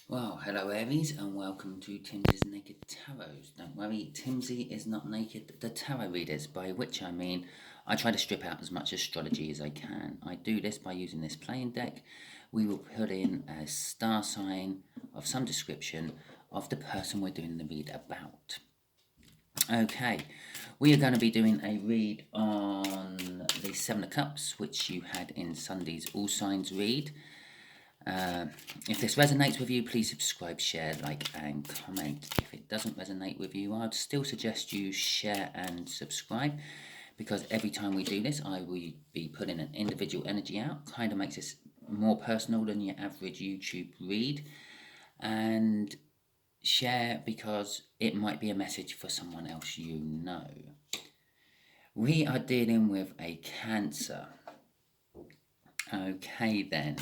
Well, hello Aries and welcome to Timsy's Naked Tarot. Don't worry, Timsy is not naked, the tarot readers, by which I mean I try to strip out as much astrology as I can. I do this by using this playing deck. We will put in a star sign of some description of the person we're doing the read about. Okay, we are going to be doing a read on the Seven of Cups, which you had in Sunday's All Signs read. If this resonates with you, please subscribe, share, like and comment. If it doesn't resonate with you, I'd still suggest you share and subscribe, because every time we do this I will be putting an individual energy out. Kind of makes this more personal than your average YouTube read. And share because it might be a message for someone else you know. We are dealing with a Cancer. Okay then.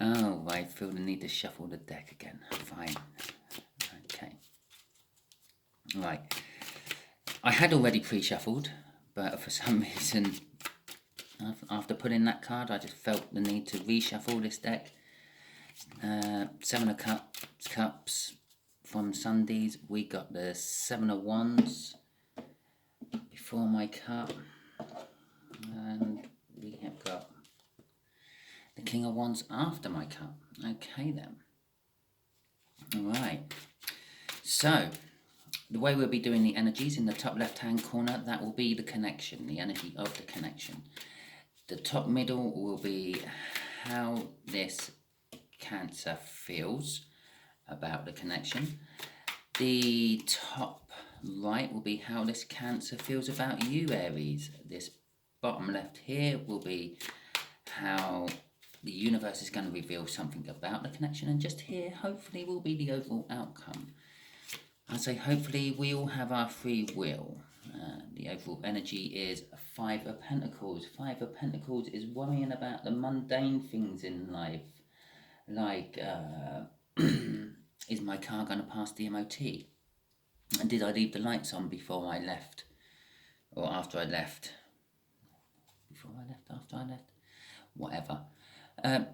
Oh, I feel the need to shuffle the deck again. Fine. Okay. Right. I had already pre-shuffled, but for some reason, after putting that card, I just felt the need to reshuffle this deck. Seven of Cups from Sundays. We got the Seven of Wands before my cup. And we have got the King of Wands after my cup. Okay then. Alright. So, the way we'll be doing the energies in the top left hand corner, that will be the connection, the energy of the connection. The top middle will be how this Cancer feels about the connection. The top right will be how this Cancer feels about you, Aries. This bottom left here will be how the universe is going to reveal something about the connection, and just here hopefully will be the overall outcome. I say hopefully. We all have our free will. The overall energy is Five of Pentacles. Five of Pentacles is worrying about the mundane things in life, like is my car going to pass the MOT, and did I leave the lights on before I left, or after I left, after I left, whatever.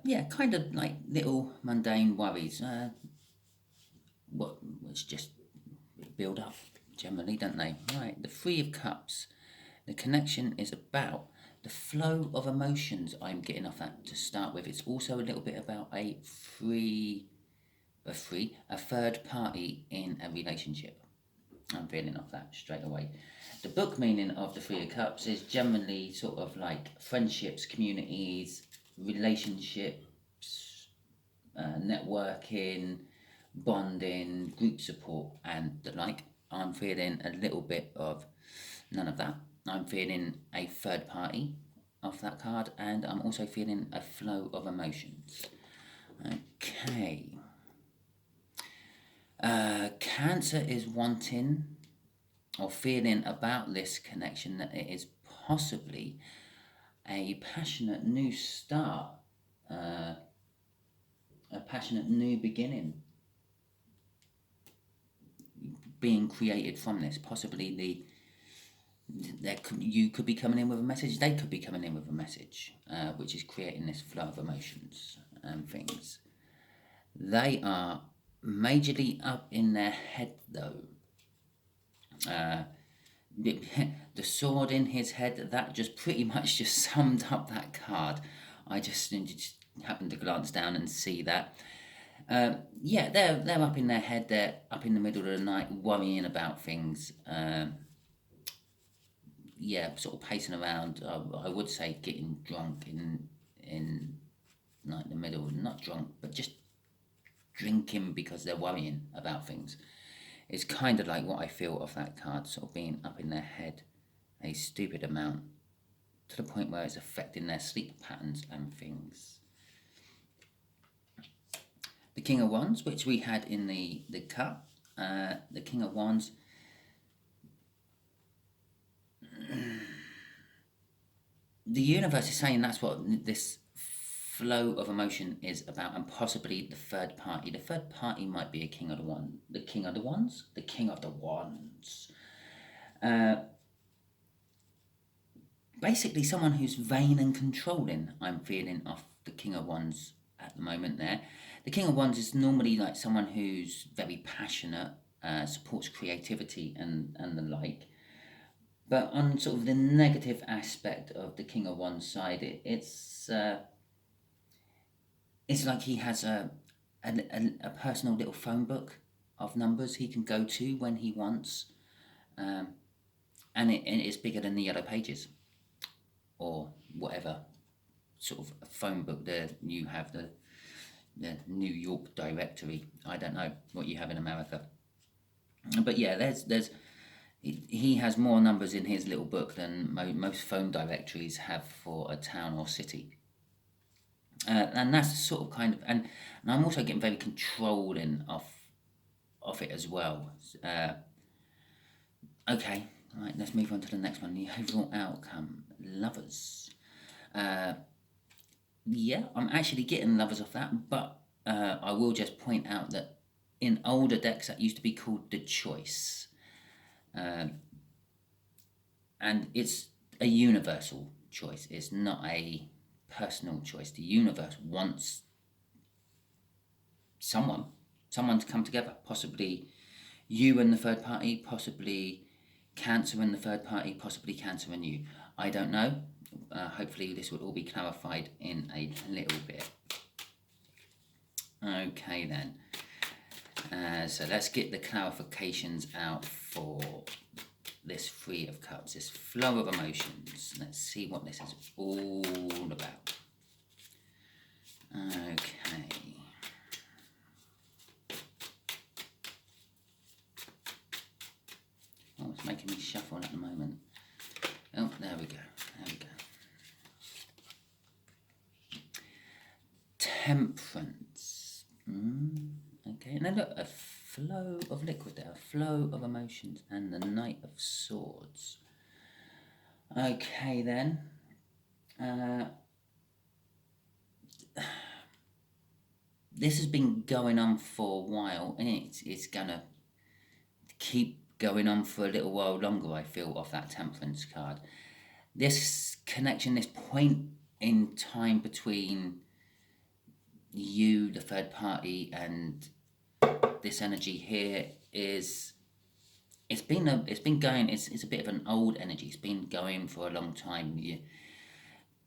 Yeah, kind of like little mundane worries, which just build up generally, don't they? Right, the Three of Cups. The connection is about the flow of emotions. I'm getting off that to start with. It's also a little bit about a third party in a relationship. I'm feeling off that straight away. The book meaning of the Three of Cups is generally sort of like friendships, communities, relationships, networking, bonding, group support and the like. I'm feeling a little bit of none of that. I'm feeling a third party off that card, and I'm also feeling a flow of emotions. Okay. Cancer is wanting or feeling about this connection that it is possibly a passionate new start, a passionate new beginning being created from this. Possibly you could be coming in with a message, they could be coming in with a message, which is creating this flow of emotions and things. They are majorly up in their head though. The sword in his head, that just pretty much just summed up that card. I just happened to glance down and see that. Yeah, they're up in their head. They're up in the middle of the night worrying about things. Yeah, sort of pacing around. I would say getting drunk in like the middle, not drunk, but just drinking because they're worrying about things. It's kind of like what I feel of that card, sort of being up in their head a stupid amount to the point where it's affecting their sleep patterns and things. The King of Wands, which we had in the cup, the King of Wands, the universe is saying that's what this flow of emotion is about, and possibly the third party. The third party might be a King of the Wands. The King of the Wands? The King of the Wands. Basically someone who's vain and controlling, I'm feeling off the King of Wands at the moment there. the King of Wands is normally like someone who's very passionate, supports creativity and the like. But on sort of the negative aspect of the King of Wands side, it's like he has a personal little phone book of numbers he can go to when he wants, and it's bigger than the Yellow Pages or whatever sort of phone book you have, the New York directory. I don't know what you have in America, but yeah, there's he has more numbers in his little book than most phone directories have for a town or city. And that's sort of kind of, and I'm also getting very controlling of it as well. Okay, right, let's move on to the next one. The overall outcome, Lovers. Yeah, I'm actually getting Lovers off that, but I will just point out that in older decks that used to be called the Choice. And it's a universal choice. It's not a personal choice. The universe wants someone to come together, possibly you and the third party, possibly Cancer and the third party, possibly Cancer and you. I don't know. Hopefully this will all be clarified in a little bit. Okay then. So let's get the clarifications out for this Three of Cups, this flow of emotions. Let's see what this is all about. Okay. Oh, it's making me shuffle at the moment. Oh, there we go. Temperance. Okay, now look, a flow of liquid there, a flow of emotions, and the Knight of Swords. Okay then. This has been going on for a while, and it's gonna keep going on for a little while longer, I feel, off that Temperance card. This connection, this point in time between you, the third party, and this energy here it's a bit of an old energy. It's been going for a long time.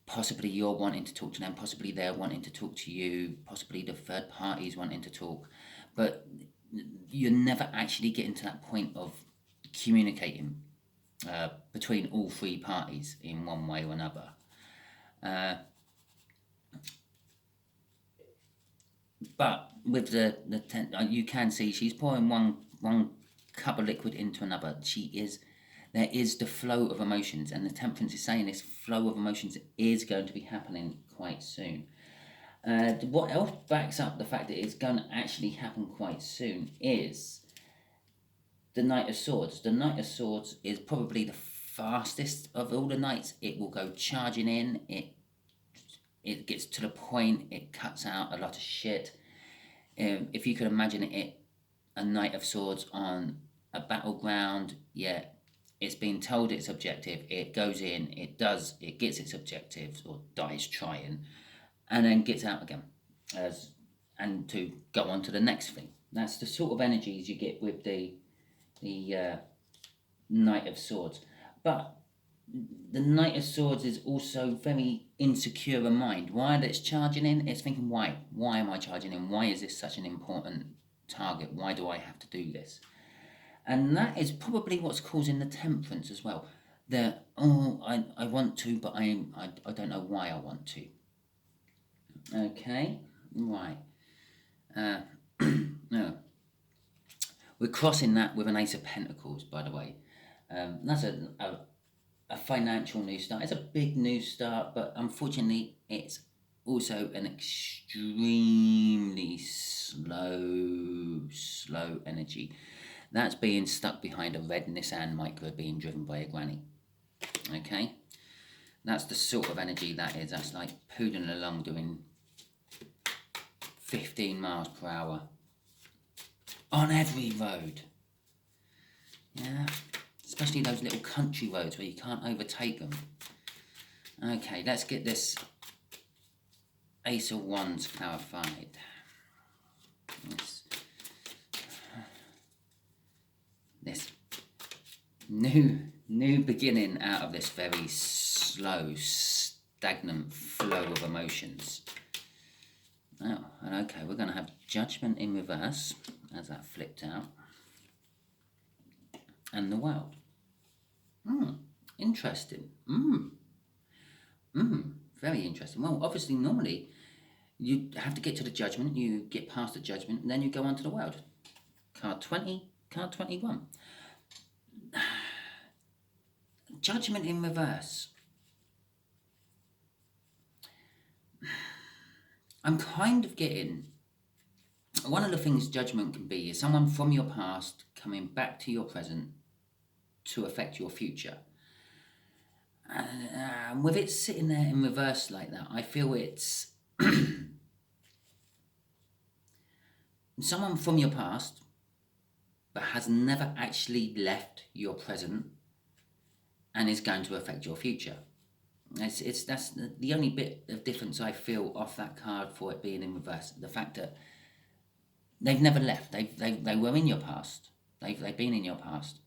Possibly you're wanting to talk to them, possibly they're wanting to talk to you, possibly the third party's wanting to talk, but you're never actually getting to that point of communicating between all three parties in one way or another. But with you can see she's pouring one cup of liquid into another. There is the flow of emotions, and the Temperance is saying this flow of emotions is going to be happening quite soon. What else backs up the fact that it's going to actually happen quite soon is the Knight of Swords. The Knight of Swords is probably the fastest of all the knights. It will go charging in. It gets to the point. It cuts out a lot of shit. If you could imagine a Knight of Swords on a battleground, yeah, it's been told its objective. It goes in. It gets its objectives, or dies trying, and then gets out again, and to go on to the next thing. That's the sort of energies you get with the Knight of Swords. But the Knight of Swords is also very insecure in mind. While it's charging in, it's thinking, why? Why am I charging in? Why is this such an important target? Why do I have to do this? And that is probably what's causing the Temperance as well. I want to, but I don't know why I want to. Okay, right. No. We're crossing that with an Ace of Pentacles, by the way. That's a financial new start. It's a big new start, but unfortunately it's also an extremely slow energy. That's being stuck behind a red Nissan Micra being driven by a granny. Okay? That's the sort of energy that is. That's like poodling along doing 15 miles per hour on every road. Yeah? Especially those little country roads where you can't overtake them. Okay, let's get this Ace of Wands clarified. New beginning out of this very slow, stagnant flow of emotions. Oh, and okay, we're going to have Judgment in reverse, as that flipped out, and the World. Interesting. Very interesting. Well, obviously, normally, you have to get to the Judgment, you get past the Judgment, and then you go on to the World. Card 20, card 21. Judgment in reverse. I'm kind of getting... One of the things Judgment can be is someone from your past coming back to your present to affect your future. And with it sitting there in reverse like that, I feel it's someone from your past but has never actually left your present and is going to affect your future. That's the only bit of difference I feel off that card for it being in reverse. The fact that they've never left. They were in your past. They've been in your past.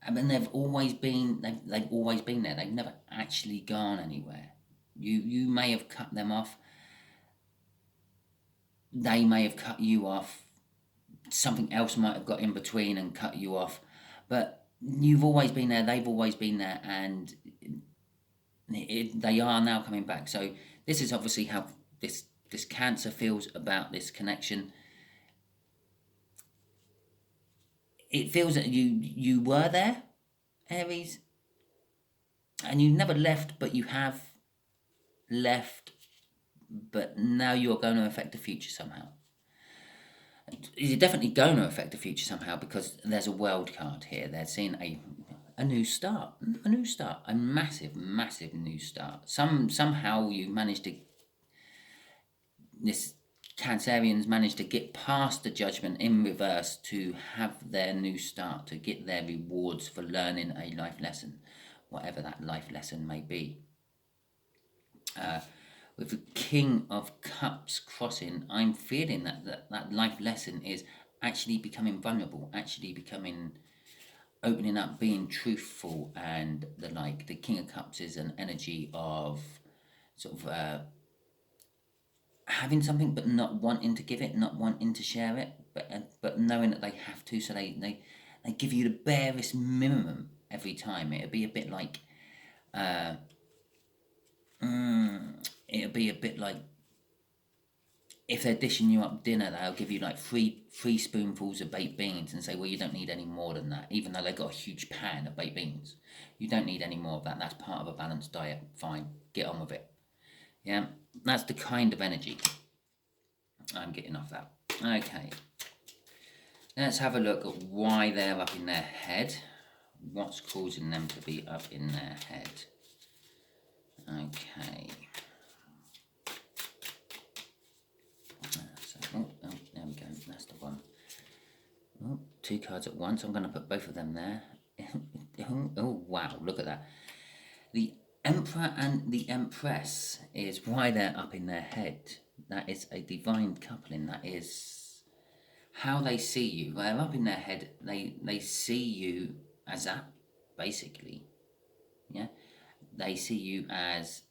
I mean, they've always been there. They've never actually gone anywhere. You may have cut them off. They may have cut you off. Something else might have got in between and cut you off. But you've always been there. They've always been there, and they are now coming back. So this is obviously how this Cancer feels about this connection. It feels that you were there, Aries, and you never left, but you have left, but now you're going to affect the future somehow. You're definitely going to affect the future somehow because there's a World card here. They're seeing a new start, a massive new start. Somehow you managed to... This Cancerians managed to get past the Judgment in reverse to have their new start, to get their rewards for learning a life lesson, whatever that life lesson may be. With the King of Cups crossing, I'm feeling that life lesson is actually becoming vulnerable, opening up, being truthful, and the like. The King of Cups is an energy of sort of... having something but not wanting to give it, not wanting to share it, but knowing that they have to, so they give you the barest minimum every time. It'd be a bit like if they're dishing you up dinner, they'll give you like three spoonfuls of baked beans and say, well, you don't need any more than that, even though they've got a huge pan of baked beans. You don't need any more of that. That's part of a balanced diet. Fine, get on with it. Yeah, that's the kind of energy I'm getting off that. Okay, let's have a look at why they're up in their head. What's causing them to be up in their head? Okay. Oh, there we go. That's the one. Oh, 2 cards at once. I'm going to put both of them there. Oh, wow. Look at that. The Emperor and the Empress is why they're up in their head. That is a divine coupling. That is how they see you. They're up in their head. They see you as that, basically. Yeah. They see you as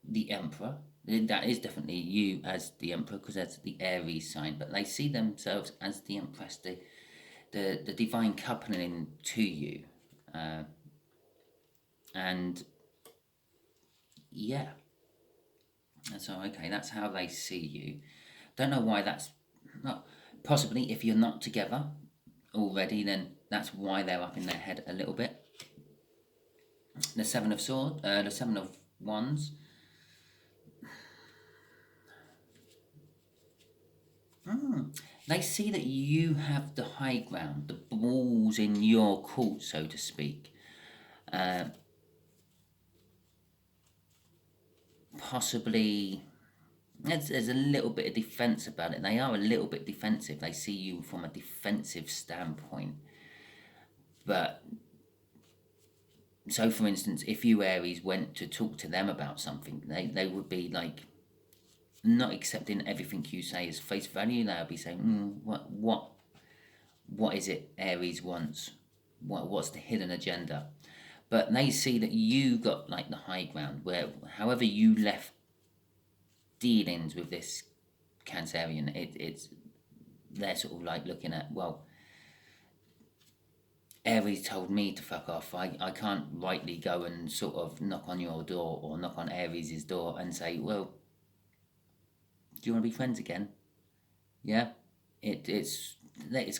the Emperor. That is definitely you as the Emperor, because that's the Aries sign. But they see themselves as the Empress, the divine coupling to you. And yeah, so okay, that's how they see you. Don't know why that's not... Possibly if you're not together already, then that's why they're up in their head a little bit. The Seven of Swords, the Seven of Wands. They see that you have the high ground, the balls in your court, so to speak. Possibly there's a little bit of defense about it. They are a little bit defensive. They see you from a defensive standpoint. But so, for instance, if you Aries went to talk to them about something, they would be like not accepting everything you say as face value. They would be saying, what is it Aries wants, what's the hidden agenda. But they see that you got like the high ground, where however you left dealings with this Cancerian, it's they're sort of like looking at, well, Aries told me to fuck off. I can't rightly go and sort of knock on your door or knock on Aries' door and say, well, do you want to be friends again? Yeah? It's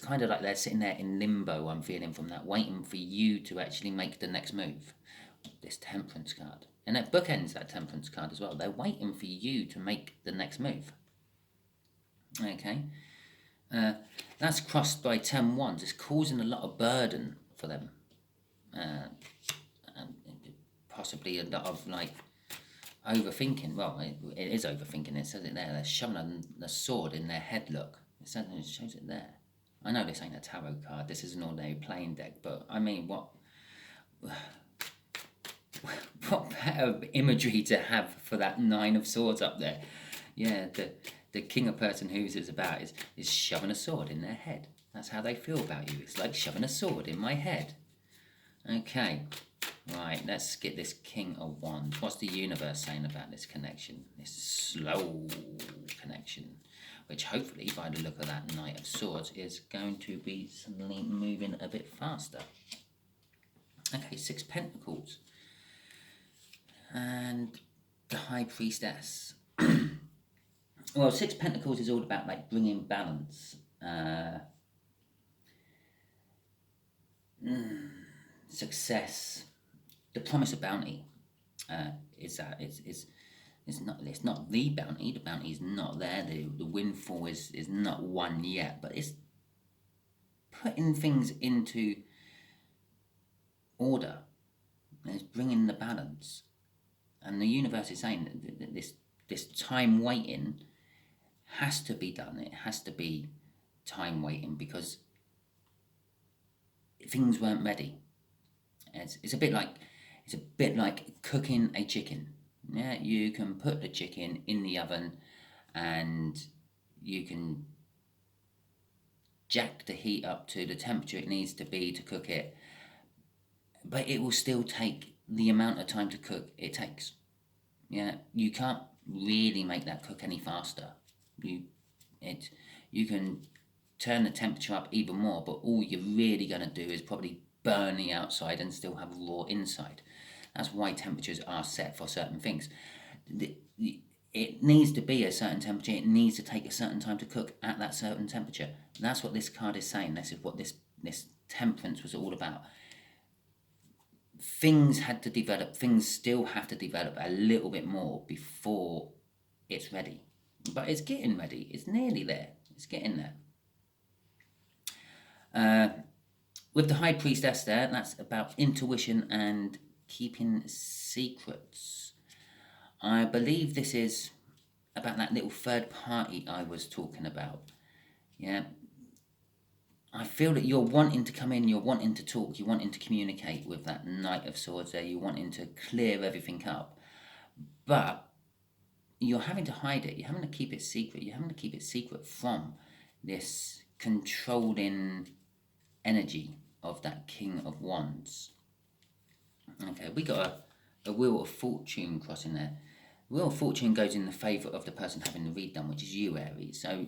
kind of like they're sitting there in limbo, I'm feeling from that, waiting for you to actually make the next move. This Temperance card. And it bookends that Temperance card as well. They're waiting for you to make the next move. Okay? That's crossed by 10 wands. It's causing a lot of burden for them. And possibly a lot of like overthinking. Well, it is overthinking. It says it there. They're shoving a sword in their head. Look, it shows it there. I know this ain't a tarot card. This is an ordinary playing deck. But I mean, what better imagery to have for that 9 of swords up there? Yeah, the king of person whose is about is shoving a sword in their head. That's how they feel about you. It's like shoving a sword in my head. Okay, right, let's get this King of Wands. What's the universe saying about this connection? This slow connection, which hopefully, by the look of that Knight of Swords, is going to be suddenly moving a bit faster. Okay, 6 Pentacles. And the High Priestess. Well, 6 Pentacles is all about like bringing balance. Success. The promise of bounty is that it's not the bounty. The bounty is not there. The windfall is not won yet, but it's putting things into order. And it's bringing the balance. And the universe is saying that this time waiting has to be done. It has to be time waiting because things weren't ready. It's a bit like cooking a chicken. Yeah, you can put the chicken in the oven and you can jack the heat up to the temperature it needs to be to cook it, but it will still take the amount of time to cook it takes. Yeah, you can't really make that cook any faster. You can turn the temperature up even more, but all you're really going to do is probably burn the outside and still have raw inside. That's why temperatures are set for certain things. It needs to be a certain temperature. It needs to take a certain time to cook at that certain temperature. That's what this card is saying. This is what this temperance was all about. Things had to develop. Things still have to develop a little bit more before it's ready. But it's getting ready. It's nearly there. It's getting there. With the High Priestess there, that's about intuition and keeping secrets. I believe this is about that little third party I was talking about. Yeah. I feel that you're wanting to come in, you're wanting to talk, you're wanting to communicate with that Knight of Swords there, you're wanting to clear everything up. But you're having to hide it, you're having to keep it secret, you're having to keep it secret from this controlling energy of that King of Wands. Okay, we got a Wheel of Fortune crossing there. Wheel of Fortune goes in the favour of the person having the read done, which is you, Aries. So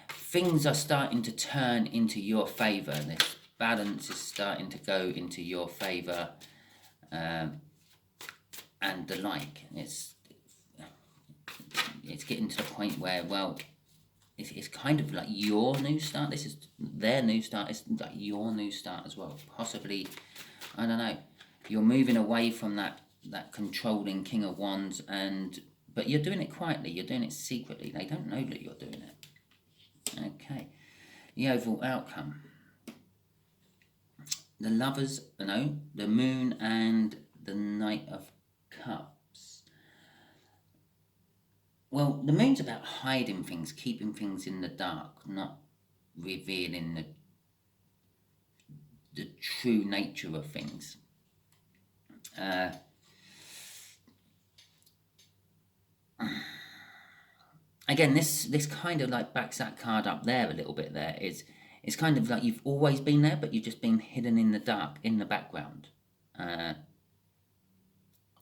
things are starting to turn into your favour. This balance is starting to go into your favour, and the like. It's getting to the point where, well, it's kind of like your new start. This is their new start. It's like your new start as well. Possibly, I don't know. You're moving away from that controlling King of Wands, but you're doing it quietly. You're doing it secretly. They don't know that you're doing it. Okay. The overall outcome. The Lovers, the Moon and the Knight of Cups. Well, the Moon's about hiding things, keeping things in the dark, not revealing the true nature of things. Again, this kind of like backs that card up there a little bit. There is it's kind of like you've always been there, but you've just been hidden in the dark, in the background.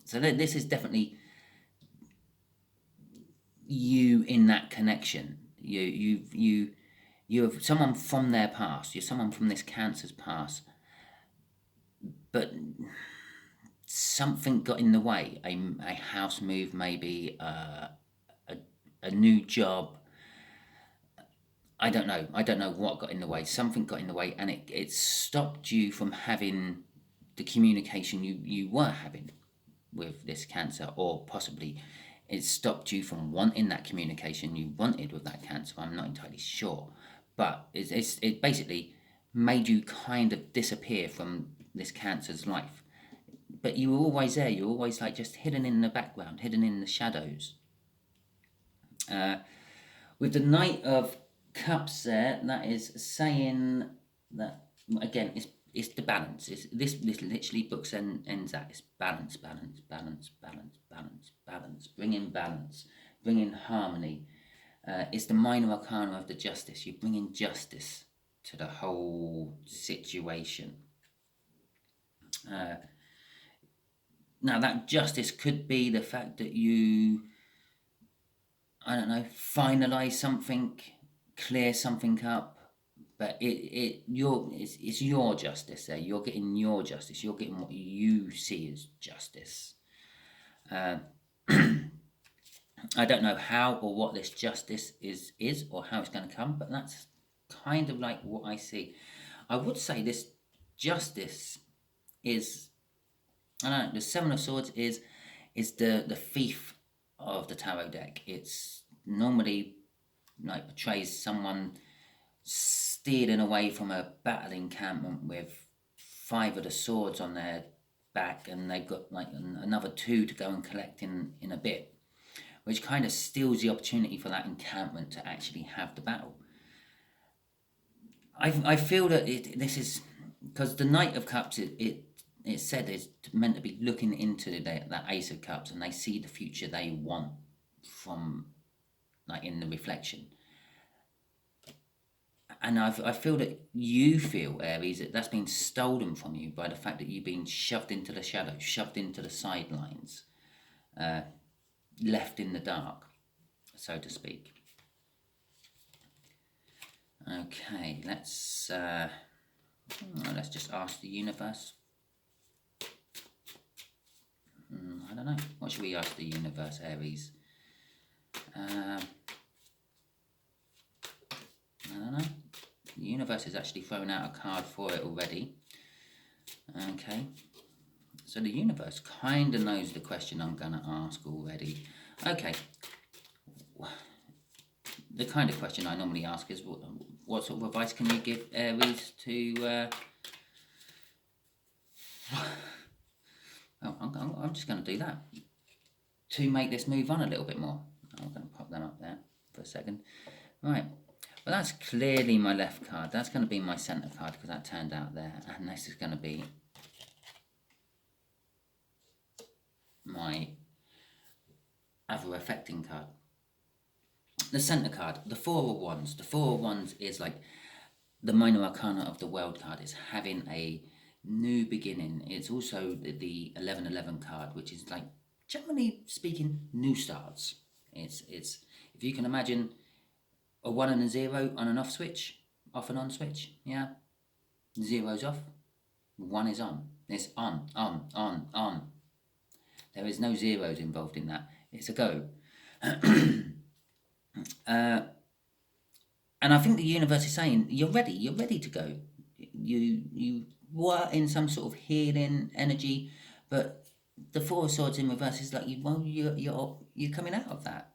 So this is definitely you in that connection. You have someone from their past. You're someone from this Cancer's past, but something got in the way. A house move, maybe a new job. I don't know what got in the way. Something got in the way, and it stopped you from having the communication you were having with this Cancer, or possibly it stopped you from wanting that communication you wanted with that Cancer. I'm not entirely sure, but it basically made you kind of disappear from this Cancer's life. But you were always there. You were always like just hidden in the background, hidden in the shadows. With the Knight of Cups there, that is saying that, again, it's the balance. This literally books ends at it's balance, balance, balance, balance, balance, balance. Bring in balance, bring in harmony. It's the minor arcana of the Justice. You bring in justice to the whole situation. Now that justice could be the fact that you, I don't know, finalize something, clear something up, but it's your justice there. You're getting your justice. You're getting what you see as justice. I don't know how or what this justice is or how it's going to come, but that's kind of like what I see. I would say this justice is, I don't know, the Seven of Swords is the thief of the tarot deck. It's normally like portrays someone stealing away from a battle encampment with 5 of the swords on their back, and they've got like another 2 to go and collect in a bit, which kind of steals the opportunity for that encampment to actually have the battle. I feel that this is because the Knight of Cups, it's said is meant to be looking into that Ace of Cups, and they see the future they want from, like, in the reflection. And I feel that you feel, Aries, that's been stolen from you by the fact that you've been shoved into the shadows, shoved into the sidelines, left in the dark, so to speak. Okay, let's just ask the universe. I don't know. What should we ask the universe, Aries? I don't know. The universe has actually thrown out a card for it already. Okay. So the universe kind of knows the question I'm going to ask already. Okay. The kind of question I normally ask is, what sort of advice can you give Aries to... Oh, I'm just going to do that to make this move on a little bit more. I'm going to pop them up there for a second. Right. Well, that's clearly my left card. That's going to be my centre card because that turned out there. And this is going to be my other affecting card. The centre card, the Four of Wands. The Four of Wands is like the minor arcana of the World card. Is having a new beginning. It's also the 1111 card, which is like, generally speaking, new starts. It's if you can imagine a 1 and a 0 on and off switch, off and on switch, yeah. 0's off, 1 is on. It's on. There is no zeros involved in that. It's a go. And I think the universe is saying, you're ready to go. You were in some sort of healing energy, but the Four of Swords in reverse is like, you're coming out of that.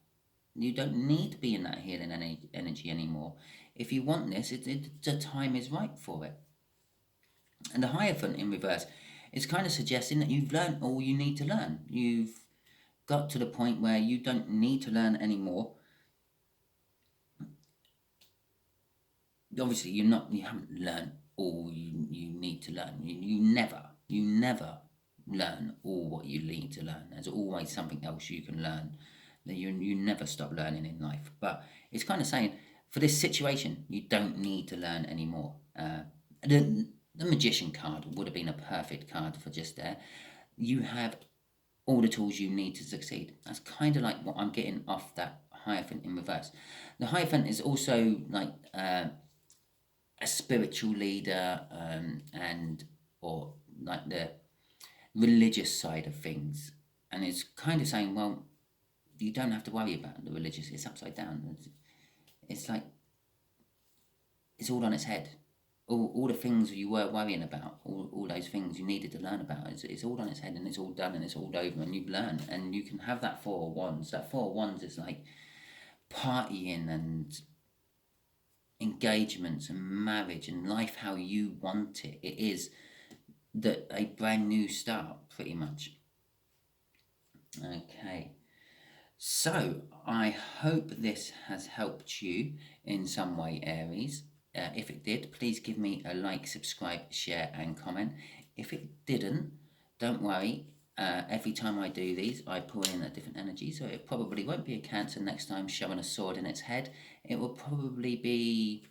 You don't need to be in that healing energy anymore. If you want this, the time is right for it. And the Hierophant in reverse is kind of suggesting that you've learned all you need to learn. You've got to the point where you don't need to learn anymore. Obviously, you haven't learned all you need to learn. You never learn all what you need to learn. There's always something else you can learn. You never stop learning in life. But it's kind of saying, for this situation, you don't need to learn anymore. The Magician card would have been a perfect card for just there. You have all the tools you need to succeed. That's kind of like what I'm getting off that Hierophant in reverse. The Hierophant is also like a spiritual leader, or like the religious side of things, and it's kind of saying, well, you don't have to worry about the religious. It's upside down. It's like it's all on its head. All the things you were worrying about, all those things you needed to learn about, it's all on its head, and it's all done, and it's all over, and you've learned, and you can have that Four of Wands. That Four of Wands is like partying and engagements and marriage and life how you want it. It is a brand new start, pretty much. Okay. So, I hope this has helped you in some way, Aries. If it did, please give me a like, subscribe, share, and comment. If it didn't, don't worry. Every time I do these, I pull in a different energy, so it probably won't be a Cancer next time showing a sword in its head. It will probably be,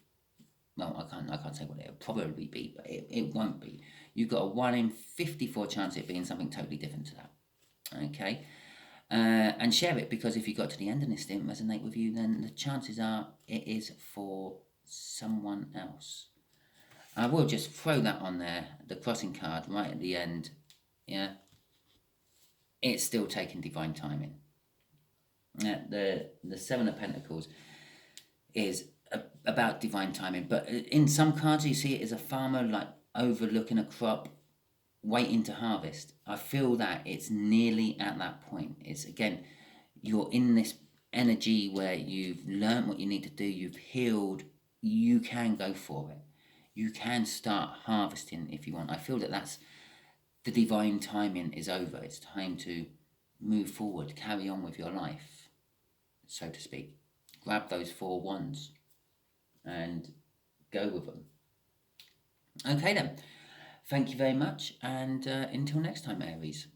well, I can't say what it will probably be, but it won't be. You've got a 1 in 54 chance of it being something totally different to that. Okay? And share it, because if you got to the end and this didn't resonate with you, then the chances are it is for someone else. I will just throw that on there, the crossing card right at the end. Yeah, it's still taking divine timing. The Seven of Pentacles is about divine timing, but in some cards you see it as a farmer like overlooking a crop, waiting to harvest. I feel that it's nearly at that point. It's, again, you're in this energy where you've learned what you need to do, you've healed, you can go for it. You can start harvesting if you want. I feel that that's the divine timing is over. It's time to move forward, carry on with your life, so to speak. Grab those Four Wands and go with them. Okay then. Thank you very much, and until next time, Aries.